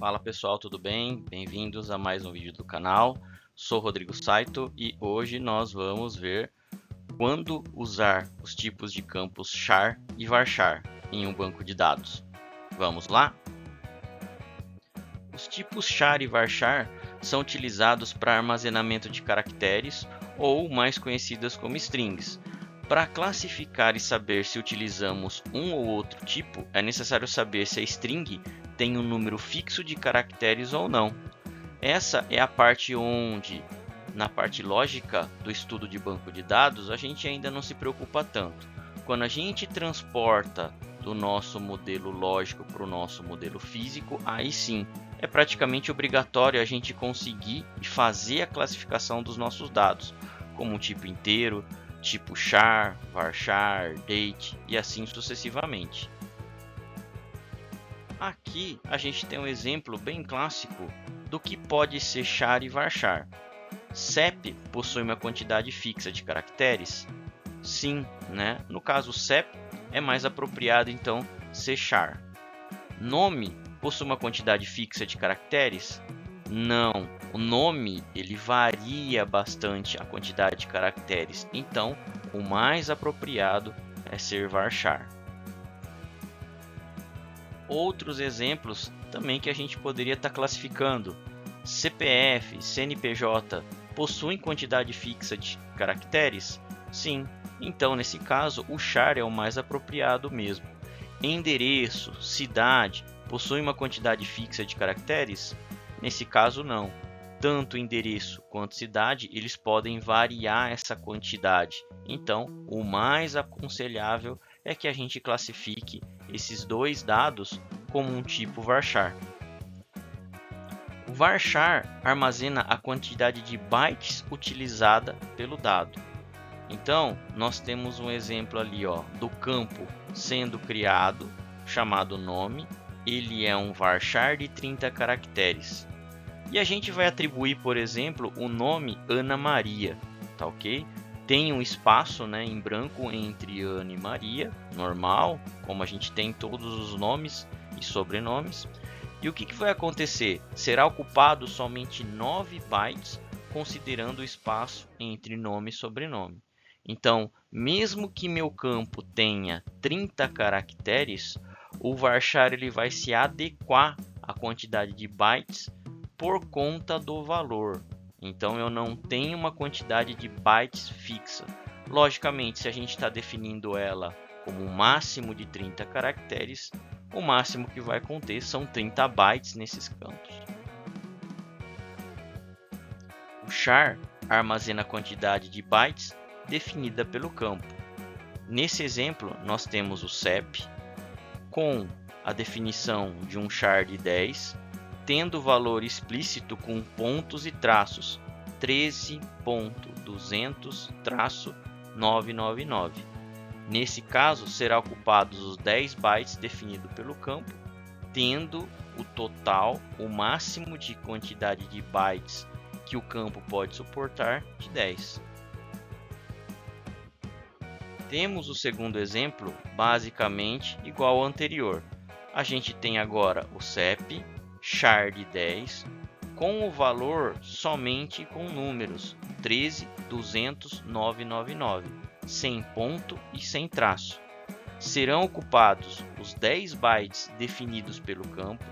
Fala pessoal, tudo bem? Bem-vindos a mais um vídeo do canal. Sou Rodrigo Saito e hoje nós vamos ver quando usar os tipos de campos char e varchar em um banco de dados. Vamos lá? Os tipos char e varchar são utilizados para armazenamento de caracteres ou mais conhecidas como strings. Para classificar e saber se utilizamos um ou outro tipo, é necessário saber se a string tem um número fixo de caracteres ou não. Essa é a parte onde, na parte lógica do estudo de banco de dados, a gente ainda não se preocupa tanto. Quando a gente transporta do nosso modelo lógico para o nosso modelo físico, aí sim, é praticamente obrigatório a gente conseguir e fazer a classificação dos nossos dados, como um tipo inteiro, tipo char, varchar, date e assim sucessivamente. Aqui a gente tem um exemplo bem clássico do que pode ser char e varchar. CEP possui uma quantidade fixa de caracteres? Sim, né? No caso CEP é mais apropriado então ser char. Nome possui uma quantidade fixa de caracteres? Não, o nome ele varia bastante a quantidade de caracteres, então o mais apropriado é ser varchar. Outros exemplos também que a gente poderia estar classificando: CPF, CNPJ possuem quantidade fixa de caracteres? Sim, então nesse caso o char é o mais apropriado mesmo. Endereço, cidade possuem uma quantidade fixa de caracteres? Nesse caso não. Tanto endereço quanto cidade eles podem variar essa quantidade. Então o mais aconselhável é que a gente classifique esses dois dados como um tipo varchar. O varchar armazena a quantidade de bytes utilizada pelo dado. Então, nós temos um exemplo ali do campo sendo criado, chamado nome. Ele é um varchar de 30 caracteres. E a gente vai atribuir, por exemplo, o nome Ana Maria, tá ok? Tem um espaço em branco entre Ana e Maria, normal, como a gente tem todos os nomes e sobrenomes. E o que vai acontecer? Será ocupado somente 9 bytes, considerando o espaço entre nome e sobrenome. Então, mesmo que meu campo tenha 30 caracteres, o varchar ele vai se adequar à quantidade de bytes por conta do valor. Então eu não tenho uma quantidade de bytes fixa. Logicamente, se a gente está definindo ela como um máximo de 30 caracteres, o máximo que vai conter são 30 bytes nesses campos. O char armazena a quantidade de bytes definida pelo campo. Nesse exemplo, nós temos o CEP com a definição de um char de 10, tendo valor explícito com pontos e traços 13.200-999. Nesse caso, será ocupados os 10 bytes definidos pelo campo, tendo o total, o máximo de quantidade de bytes que o campo pode suportar, de 10. Temos o segundo exemplo, basicamente igual ao anterior. A gente tem agora o CEP, char de 10, com o valor somente com números 13.200.999, sem ponto e sem traço. Serão ocupados os 10 bytes definidos pelo campo,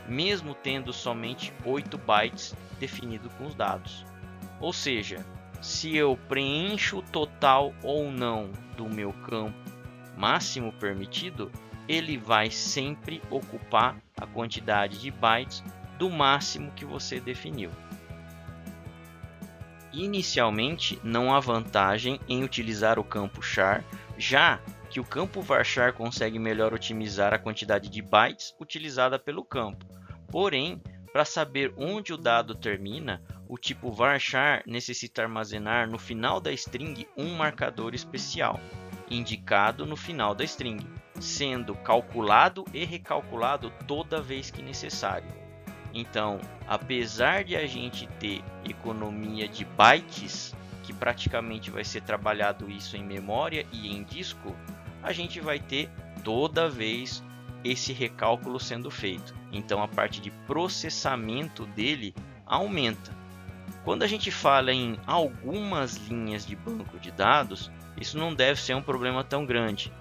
mesmo tendo somente 8 bytes definidos com os dados. Ou seja, se eu preencho o total ou não do meu campo máximo permitido, ele vai sempre ocupar a quantidade de bytes do máximo que você definiu. Inicialmente, não há vantagem em utilizar o campo char, já que o campo varchar consegue melhor otimizar a quantidade de bytes utilizada pelo campo. Porém, para saber onde o dado termina, o tipo varchar necessita armazenar no final da string um marcador especial, indicado no final da string, sendo calculado e recalculado toda vez que necessário. Então, apesar de a gente ter economia de bytes, que praticamente vai ser trabalhado isso em memória e em disco, a gente vai ter toda vez esse recálculo sendo feito. Então a parte de processamento dele aumenta. Quando a gente fala em algumas linhas de banco de dados, isso não deve ser um problema tão grande.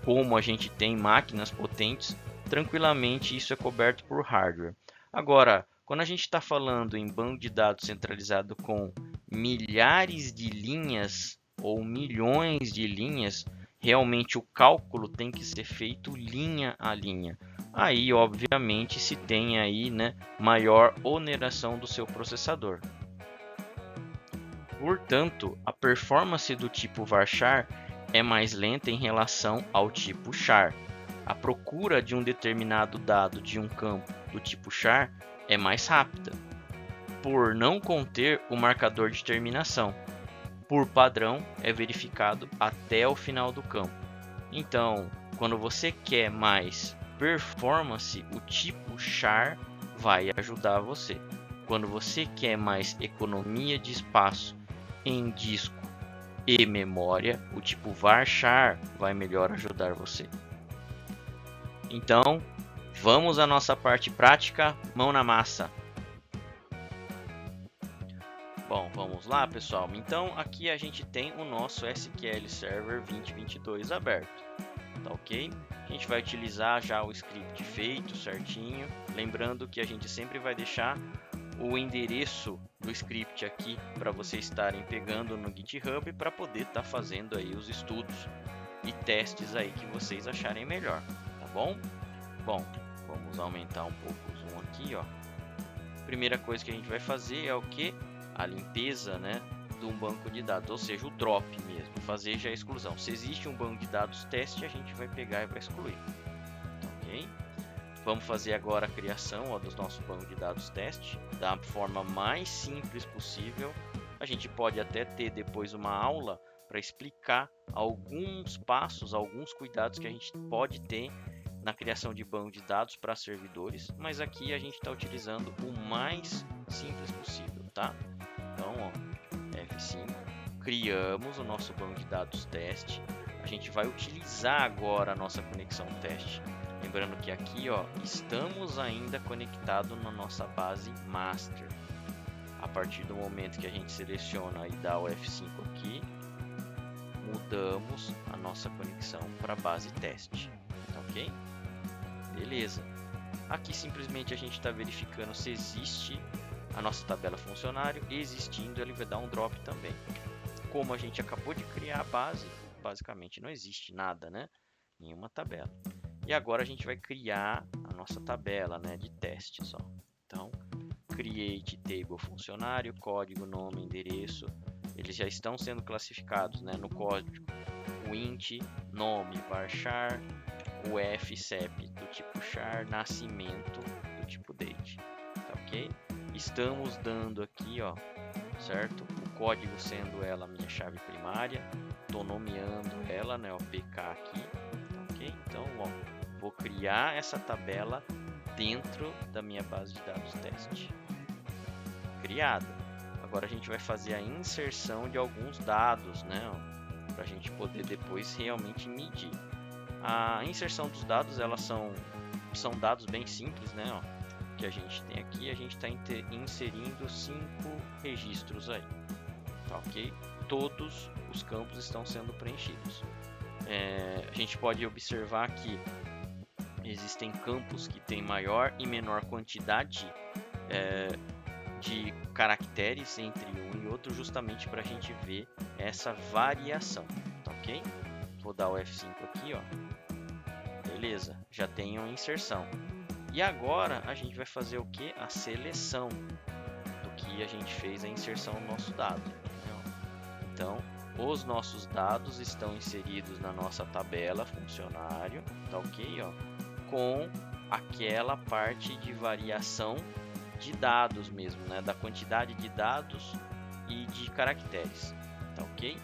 Como a gente tem máquinas potentes, tranquilamente isso é coberto por hardware. Agora, quando a gente está falando em banco de dados centralizado com milhares de linhas ou milhões de linhas, realmente o cálculo tem que ser feito linha a linha. Aí, obviamente, se tem aí, né, maior oneração do seu processador. Portanto, a performance do tipo varchar é mais lenta em relação ao tipo char. A procura de um determinado dado de um campo do tipo char é mais rápida, por não conter o marcador de terminação. Por padrão, é verificado até o final do campo. Então, quando você quer mais performance, o tipo char vai ajudar você. Quando você quer mais economia de espaço em disco e memória, o tipo varchar vai melhor ajudar você. Então, vamos à nossa parte prática, mão na massa. Bom, vamos lá, pessoal. Então, aqui a gente tem o nosso SQL Server 2022 aberto, tá ok? A gente vai utilizar já o script feito certinho, lembrando que a gente sempre vai deixar o endereço do script aqui para vocês estarem pegando no GitHub para poder estar fazendo aí os estudos e testes aí que vocês acharem melhor, tá bom? Bom, vamos aumentar um pouco o zoom aqui, ó. Primeira coisa que a gente vai fazer é o que? A limpeza, né, de um banco de dados, ou seja, o drop mesmo, fazer já a exclusão. Se existe um banco de dados teste, a gente vai pegar e vai excluir, ok? Vamos fazer agora a criação dos nossos bancos de dados teste da forma mais simples possível. A gente pode até ter depois uma aula para explicar alguns passos, alguns cuidados que a gente pode ter na criação de banco de dados para servidores, mas aqui a gente está utilizando o mais simples possível, tá? Então, ó, F5, criamos o nosso banco de dados teste. A gente vai utilizar agora a nossa conexão teste. Lembrando que aqui, ó, estamos ainda conectados na nossa base master. A partir do momento que a gente seleciona e dá o F5 aqui, mudamos a nossa conexão para a base teste, ok? Beleza. Aqui simplesmente a gente está verificando se existe a nossa tabela funcionário. Existindo, ele vai dar um drop também. Como a gente acabou de criar a base, basicamente não existe nada, né? Nenhuma tabela. E agora a gente vai criar a nossa tabela, né, de testes. Ó. Então, create table funcionário, código, nome, endereço. Eles já estão sendo classificados, né, no código. O int, nome, varchar, o FCEP do tipo char, nascimento do tipo date. Tá ok? Estamos dando aqui, ó, certo? O código sendo ela a minha chave primária. Estou nomeando ela, né, o PK aqui. Então, ó, vou criar essa tabela dentro da minha base de dados teste. Criada. Agora a gente vai fazer a inserção de alguns dados, né, para a gente poder depois realmente medir. A inserção dos dados, elas são dados bem simples, né, ó, que a gente tem aqui. A gente está inserindo 5 registros aí, tá ok? Todos os campos estão sendo preenchidos. A gente pode observar que existem campos que têm maior e menor quantidade de caracteres entre um e outro, justamente para a gente ver essa variação, tá ok? Vou dar o F5 aqui, ó. Beleza, já tenho a inserção. E agora a gente vai fazer o que? A seleção do que a gente fez a inserção no nosso dado. Então, os nossos dados estão inseridos na nossa tabela funcionário, tá ok? Ó, com aquela parte de variação de dados mesmo, né? Da quantidade de dados e de caracteres, tá ok?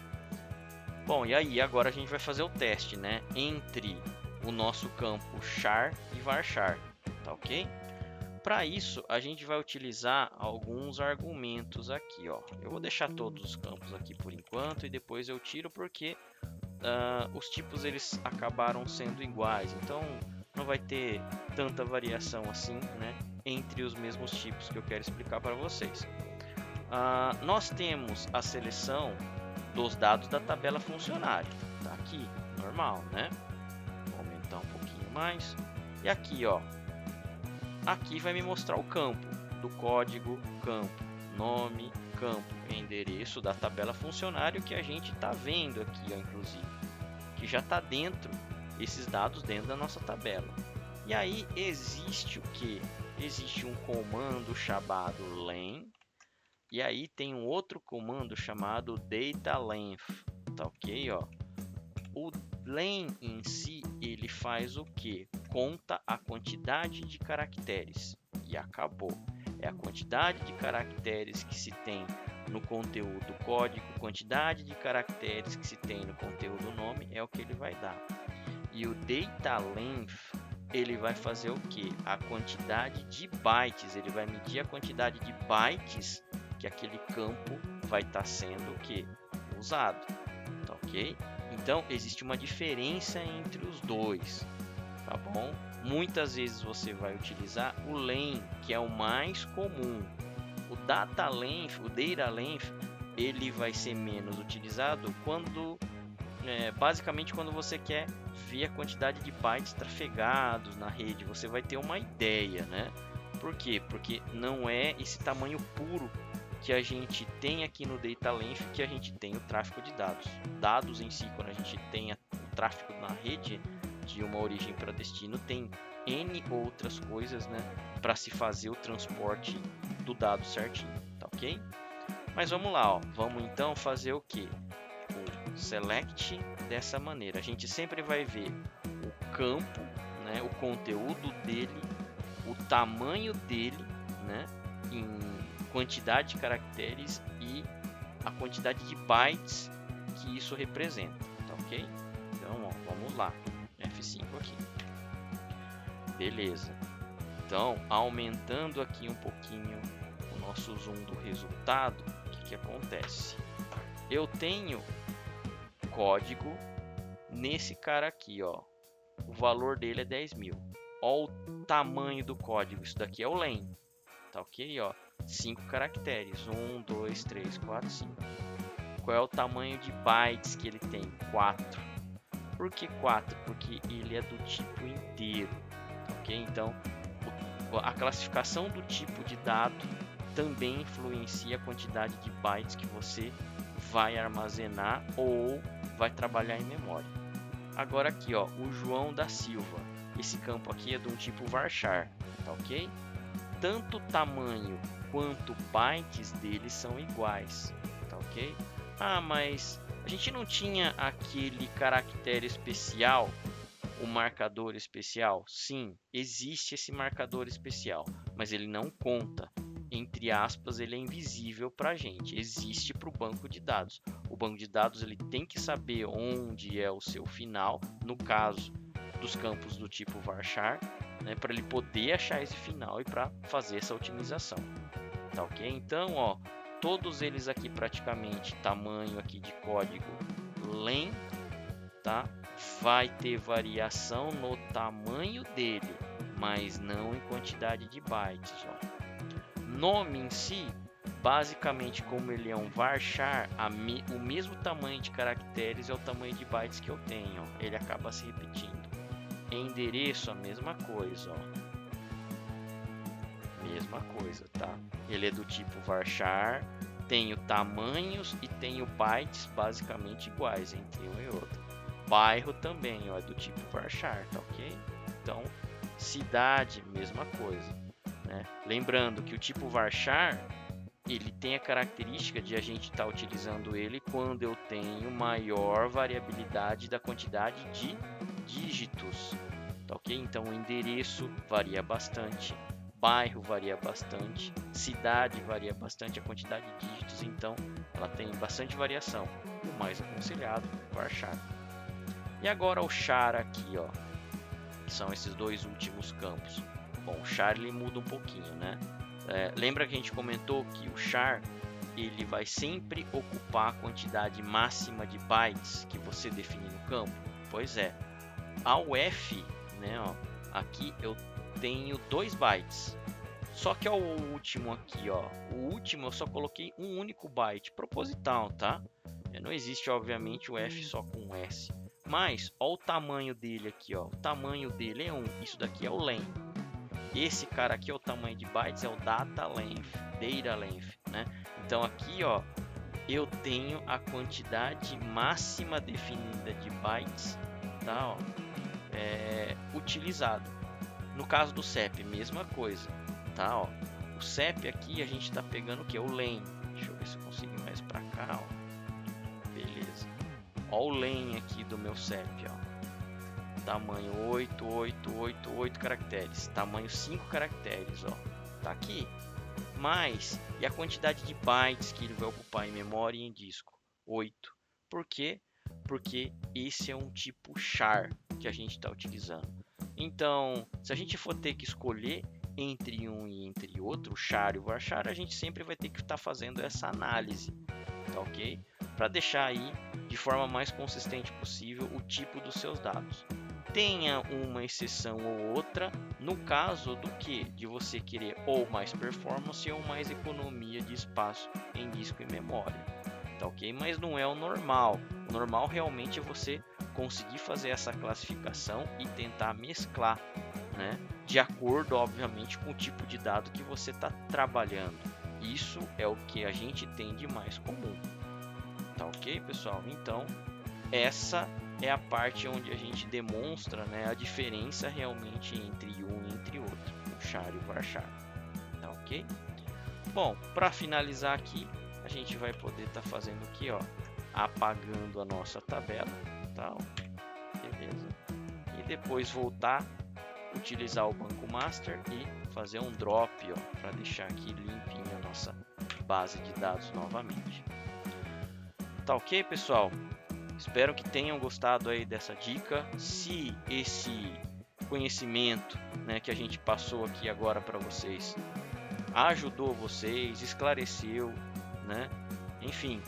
Bom, e aí agora a gente vai fazer o teste, né? Entre o nosso campo char e varchar, tá ok? Para isso, a gente vai utilizar alguns argumentos aqui, ó. Eu vou deixar todos os campos aqui por enquanto e depois eu tiro porque os tipos eles acabaram sendo iguais. Então, não vai ter tanta variação assim, né, entre os mesmos tipos que eu quero explicar para vocês. Nós temos a seleção dos dados da tabela funcionária, tá aqui, normal, né? Vou aumentar um pouquinho mais. E aqui, ó, aqui vai me mostrar o campo do código, campo, nome, campo, endereço da tabela funcionário que a gente está vendo aqui, ó, inclusive, que já está dentro, esses dados dentro da nossa tabela. E aí existe o que? Existe um comando chamado len, e aí tem um outro comando chamado data_length, tá ok? Ó. O len em si, ele faz o que? Conta a quantidade de caracteres e acabou. É a quantidade de caracteres que se tem no conteúdo código, quantidade de caracteres que se tem no conteúdo nome é o que ele vai dar. E o data_length, ele vai fazer o que? A quantidade de bytes, ele vai medir a quantidade de bytes que aquele campo vai estar sendo o que? Usado, tá ok? Então existe uma diferença entre os dois, tá bom? Muitas vezes você vai utilizar o len, que é o mais comum. O data_length, ele vai ser menos utilizado quando, basicamente, quando você quer ver a quantidade de bytes trafegados na rede. Você vai ter uma ideia, né? Por quê? Porque não é esse tamanho puro que a gente tem aqui no data_length que a gente tem o tráfego de dados. Dados em si, quando a gente tem o tráfego na rede de uma origem para destino, tem N outras coisas, né, para se fazer o transporte do dado certinho, tá ok? Mas vamos lá, ó. Vamos então fazer o que? O select dessa maneira. A gente sempre vai ver o campo, né, o conteúdo dele, o tamanho dele, né, em quantidade de caracteres e a quantidade de bytes que isso representa, tá ok? Então, ó, vamos lá, F5 aqui. Beleza. Então, aumentando aqui um pouquinho o nosso zoom do resultado, o que acontece? Eu tenho código nesse cara aqui, ó. O valor dele é 10.000. Ó o tamanho do código. Isso daqui é o len, tá ok? Ó, 5 caracteres. 1, 2, 3, 4, 5. Qual é o tamanho de bytes que ele tem? 4. Por que 4? Porque ele é do tipo inteiro. Ok? Então, a classificação do tipo de dado também influencia a quantidade de bytes que você vai armazenar ou vai trabalhar em memória. Agora aqui, ó, o João da Silva. Esse campo aqui é de um tipo varchar, tá ok? Tanto tamanho quanto bytes dele são iguais, tá ok? Ah, mas a gente não tinha aquele caractere especial, o marcador especial? Sim, existe esse marcador especial, mas ele não conta. Entre aspas, ele é invisível para a gente. Existe para o banco de dados. O banco de dados ele tem que saber onde é o seu final, no caso dos campos do tipo varchar, né, para ele poder achar esse final e para fazer essa otimização. Tá ok? Então, ó, todos eles aqui praticamente tamanho aqui de código len, tá? Vai ter variação no tamanho dele, mas não em quantidade de bytes, ó. Nome em si, basicamente como ele é um varchar, o mesmo tamanho de caracteres é o tamanho de bytes que eu tenho, ó. Ele acaba se repetindo. Endereço, a mesma coisa, ó. Mesma coisa, tá? Ele é do tipo varchar, tenho tamanhos e tenho bytes basicamente iguais entre um e outro. Bairro também, ó, é do tipo varchar, tá ok? Então, cidade, mesma coisa, né? Lembrando que o tipo varchar, ele tem a característica de a gente estar utilizando ele quando eu tenho maior variabilidade da quantidade de dígitos, tá ok? Então, o endereço varia bastante. Bairro varia bastante, cidade varia bastante a quantidade de dígitos, então ela tem bastante variação. O mais aconselhado, varchar. E agora o char aqui, ó, que são esses dois últimos campos. Bom, o char ele muda um pouquinho, né? Lembra que a gente comentou que o char ele vai sempre ocupar a quantidade máxima de bytes que você define no campo? Pois é, ao F, né, ó, aqui eu tenho 2 bytes. Só que o último aqui, ó, o último eu só coloquei um único byte, proposital, tá? Não existe, obviamente, o F só com S. Mas, ó o tamanho dele aqui, ó. O tamanho dele é 1. Isso daqui é o len. Esse cara aqui é o tamanho de bytes, é o data length, né? Então aqui, ó, eu tenho a quantidade máxima definida de bytes, tá? Ó, utilizado. No caso do CEP, mesma coisa, tá? Ó, o CEP aqui a gente está pegando o que? O len. Deixa eu ver se eu consigo ir mais para cá, ó. Beleza. Ó o len aqui do meu CEP, ó. Tamanho 8 caracteres. Tamanho 5 caracteres, ó. Tá aqui. Mas, e a quantidade de bytes que ele vai ocupar em memória e em disco? 8. Por quê? Porque esse é um tipo char que a gente está utilizando. Então, se a gente for ter que escolher entre um e entre outro, o char e o varchar, a gente sempre vai ter que estar fazendo essa análise, tá ok? Para deixar aí de forma mais consistente possível o tipo dos seus dados. Tenha uma exceção ou outra no caso do que? De você querer ou mais performance ou mais economia de espaço em disco e memória, tá ok? Mas não é o normal. O normal realmente é você conseguir fazer essa classificação e tentar mesclar, né? De acordo, obviamente, com o tipo de dado que você está trabalhando. Isso é o que a gente tem de mais comum. Tá ok, pessoal? Então, essa é a parte onde a gente demonstra, né, a diferença realmente entre um e entre outro, o char e o varchar. Tá ok? Bom, para finalizar aqui, a gente vai poder estar fazendo aqui, ó, apagando a nossa tabela, tá? Beleza. E depois voltar, utilizar o banco master e fazer um drop, ó, para deixar aqui limpinha a nossa base de dados novamente. Tá ok, pessoal? Espero que tenham gostado aí dessa dica. Se esse conhecimento, né, que a gente passou aqui agora para vocês ajudou vocês, esclareceu, né? Enfim,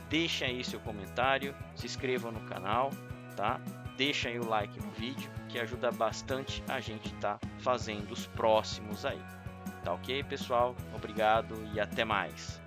deixa aí seu comentário, se inscreva no canal, tá? Deixa aí o like no vídeo, que ajuda bastante a gente tá fazendo os próximos aí. Tá ok, pessoal? Obrigado e até mais.